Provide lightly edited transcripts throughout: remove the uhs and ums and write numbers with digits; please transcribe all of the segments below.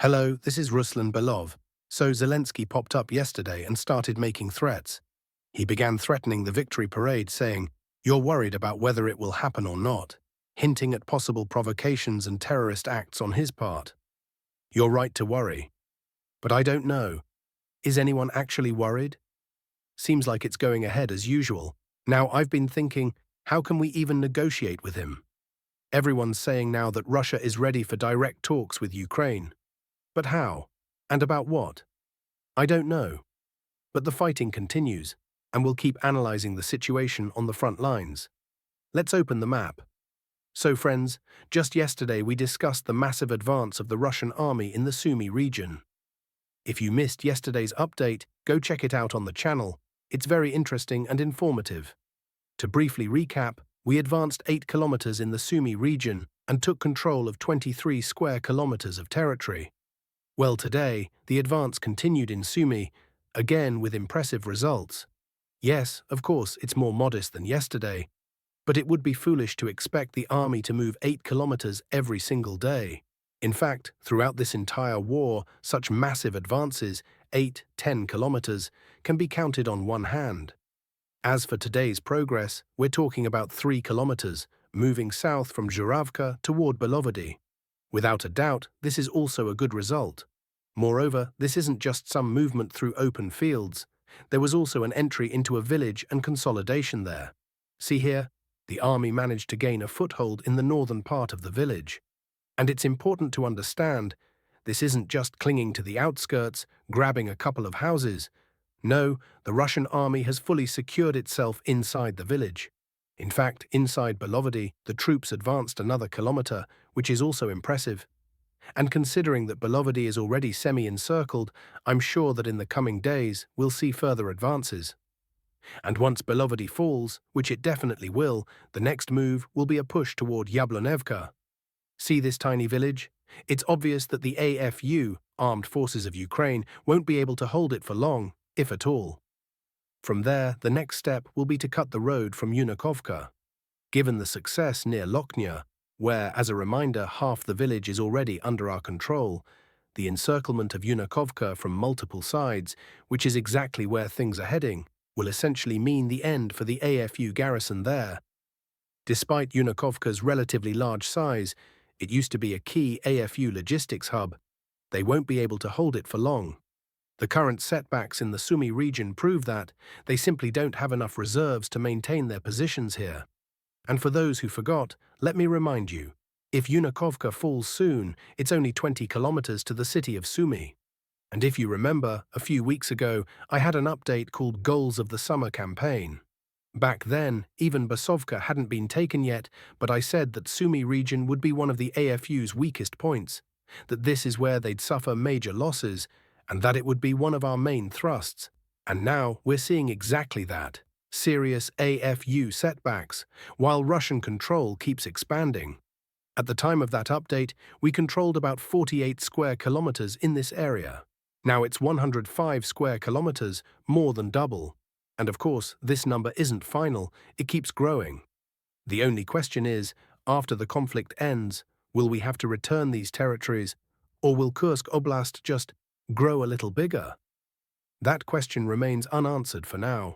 Hello, this is Ruslan Belov. So Zelensky popped up yesterday and started making threats. He began threatening the victory parade, saying, "You're worried about whether it will happen or not," hinting at possible provocations and terrorist acts on his part. You're right to worry. But I don't know. Is anyone actually worried? Seems like it's going ahead as usual. Now I've been thinking, how can we even negotiate with him? Everyone's saying now that Russia is ready for direct talks with Ukraine. But how? And about what? I don't know. But the fighting continues, and we'll keep analyzing the situation on the front lines. Let's open the map. So friends, just yesterday we discussed the massive advance of the Russian army in the Sumy region. If you missed yesterday's update, go check it out on the channel. It's very interesting and informative. To briefly recap, we advanced 8 kilometers in the Sumy region and took control of 23 square kilometers of territory. Well, today, the advance continued in Sumy, again with impressive results. Yes, of course, it's more modest than yesterday, but it would be foolish to expect the army to move 8 kilometers every single day. In fact, throughout this entire war, such massive advances, 8–10 kilometers, can be counted on one hand. As for today's progress, we're talking about 3 kilometers, moving south from Zhuravka toward Belovody. Without a doubt, this is also a good result. Moreover, this isn't just some movement through open fields. There was also an entry into a village and consolidation there. See here, the army managed to gain a foothold in the northern part of the village. And it's important to understand, this isn't just clinging to the outskirts, grabbing a couple of houses. No, the Russian army has fully secured itself inside the village. In fact, inside Belovody, the troops advanced another kilometer, which is also impressive. And considering that Belovody is already semi-encircled, I'm sure that in the coming days we'll see further advances. And once Belovody falls, which it definitely will, the next move will be a push toward Yablonevka. See this tiny village? It's obvious that the AFU, Armed Forces of Ukraine, won't be able to hold it for long, if at all. From there, the next step will be to cut the road from Yunakovka. Given the success near Lokhnya, where, as a reminder, half the village is already under our control, the encirclement of Yunakovka from multiple sides, which is exactly where things are heading, will essentially mean the end for the AFU garrison there. Despite Yunakovka's relatively large size, it used to be a key AFU logistics hub. They won't be able to hold it for long. The current setbacks in the Sumy region prove that they simply don't have enough reserves to maintain their positions here. And for those who forgot, let me remind you, if Yunakovka falls soon, it's only 20 kilometers to the city of Sumy. And if you remember, a few weeks ago, I had an update called Goals of the Summer Campaign. Back then, even Basovka hadn't been taken yet, but I said that Sumy region would be one of the AFU's weakest points, that this is where they'd suffer major losses, and that it would be one of our main thrusts. And now we're seeing exactly that. Serious AFU setbacks, while Russian control keeps expanding. At the time of that update, we controlled about 48 square kilometers in this area. Now it's 105 square kilometers, more than double. And of course, this number isn't final, it keeps growing. The only question is, after the conflict ends, will we have to return these territories, or will Kursk Oblast just grow a little bigger? That question remains unanswered for now.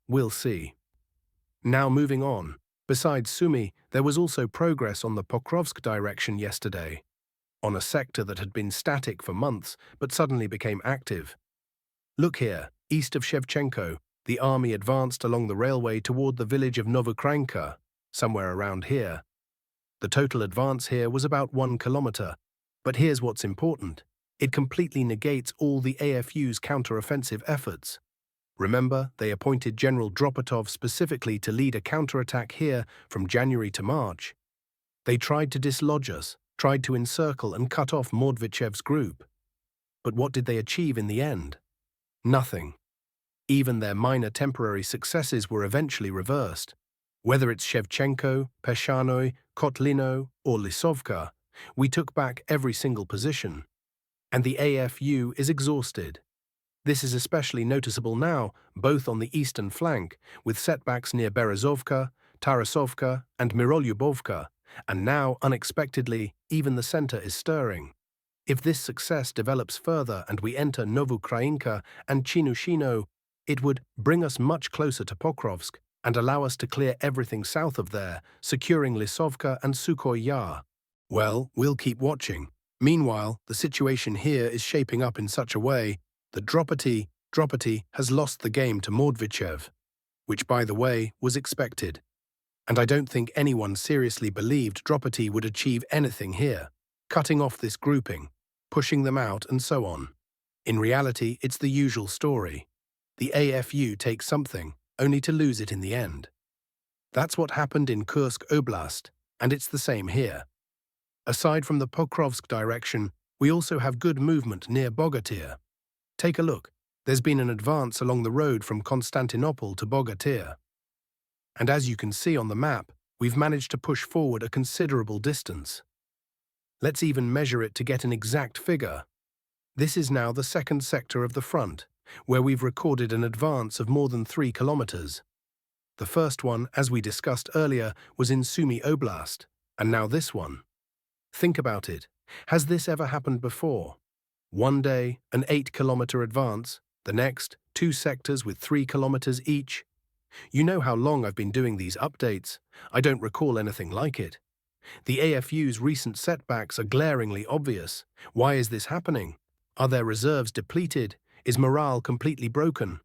We'll see. Now moving on. Besides Sumy, there was also progress on the Pokrovsk direction yesterday, on a sector that had been static for months but suddenly became active. Look here, east of Shevchenko, the army advanced along the railway toward the village of Novokranka, somewhere around here. The total advance here was about 1 kilometer, but here's what's important. It completely negates all the AFU's counter-offensive efforts. Remember, they appointed General Dropotov specifically to lead a counterattack here from January to March. They tried to dislodge us, tried to encircle and cut off Mordvichev's group. But what did they achieve in the end? Nothing. Even their minor temporary successes were eventually reversed. Whether it's Shevchenko, Peshanoy, Kotlino, or Lisovka, we took back every single position. And the AFU is exhausted. This is especially noticeable now, both on the eastern flank, with setbacks near Berezovka, Tarasovka, and Mirolyubovka, and now, unexpectedly, even the center is stirring. If this success develops further and we enter Novukrayinka and Chinushino, it would bring us much closer to Pokrovsk and allow us to clear everything south of there, securing Lisovka and Sukhoy Yar. Well, we'll keep watching. Meanwhile, the situation here is shaping up in such a way that Dropati has lost the game to Mordvichev, which, by the way, was expected. And I don't think anyone seriously believed Dropati would achieve anything here, cutting off this grouping, pushing them out, and so on. In reality, it's the usual story. The AFU takes something, only to lose it in the end. That's what happened in Kursk Oblast, and it's the same here. Aside from the Pokrovsk direction, we also have good movement near Bogatyr. Take a look. There's been an advance along the road from Constantinople to Bogatyr. And as you can see on the map, we've managed to push forward a considerable distance. Let's even measure it to get an exact figure. This is now the second sector of the front, where we've recorded an advance of more than 3 kilometers. The first one, as we discussed earlier, was in Sumy Oblast, and now this one. Think about it. Has this ever happened before? One day, an 8-kilometer advance, the next, 2 sectors with 3 kilometers each. You know how long I've been doing these updates. I don't recall anything like it. The AFU's recent setbacks are glaringly obvious. Why is this happening? Are their reserves depleted? Is morale completely broken?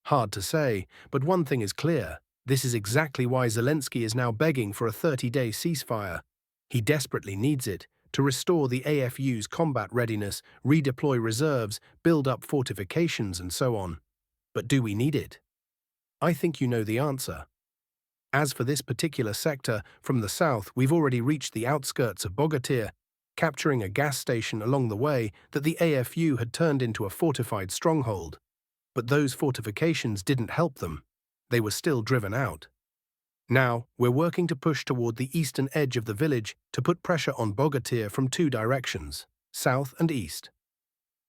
Hard to say, but one thing is clear. This is exactly why Zelensky is now begging for a 30-day ceasefire. He desperately needs it to restore the AFU's combat readiness, redeploy reserves, build up fortifications, and so on. But do we need it? I think you know the answer. As for this particular sector, from the south, we've already reached the outskirts of Bogatyr, capturing a gas station along the way that the AFU had turned into a fortified stronghold. But those fortifications didn't help them. They were still driven out. Now, we're working to push toward the eastern edge of the village to put pressure on Bogatyr from 2 directions, south and east.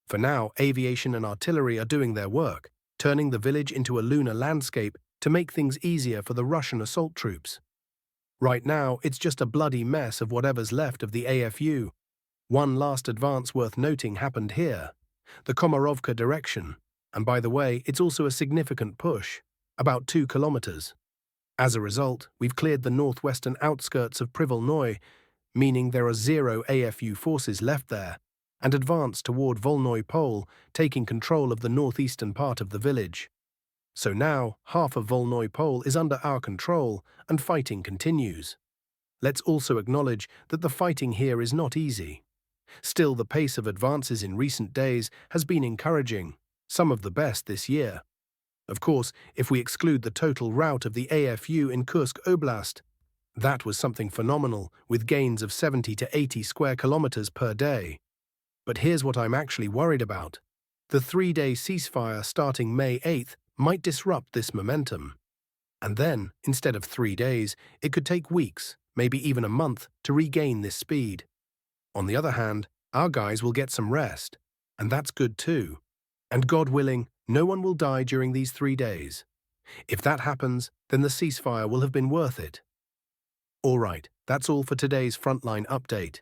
For now, aviation and artillery are doing their work, turning the village into a lunar landscape to make things easier for the Russian assault troops. Right now, it's just a bloody mess of whatever's left of the AFU. One last advance worth noting happened here, the Komarovka direction, and by the way, it's also a significant push, about 2 kilometers. As a result, we've cleared the northwestern outskirts of Privolnoy, meaning there are 0 AFU forces left there, and advanced toward Volnoy Pole, taking control of the northeastern part of the village. So now, half of Volnoy Pole is under our control, and fighting continues. Let's also acknowledge that the fighting here is not easy. Still, the pace of advances in recent days has been encouraging, some of the best this year. Of course, if we exclude the total rout of the AFU in Kursk Oblast, that was something phenomenal, with gains of 70 to 80 square kilometers per day. But here's what I'm actually worried about. The 3-day ceasefire starting May 8th might disrupt this momentum. And then, instead of 3 days, it could take weeks, maybe even a month, to regain this speed. On the other hand, our guys will get some rest, and that's good too. And God willing, no one will die during these 3 days. If that happens, then the ceasefire will have been worth it. Alright, that's all for today's Frontline update.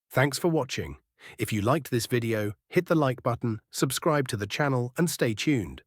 Thanks for watching. If you liked this video, hit the like button, subscribe to the channel, and stay tuned.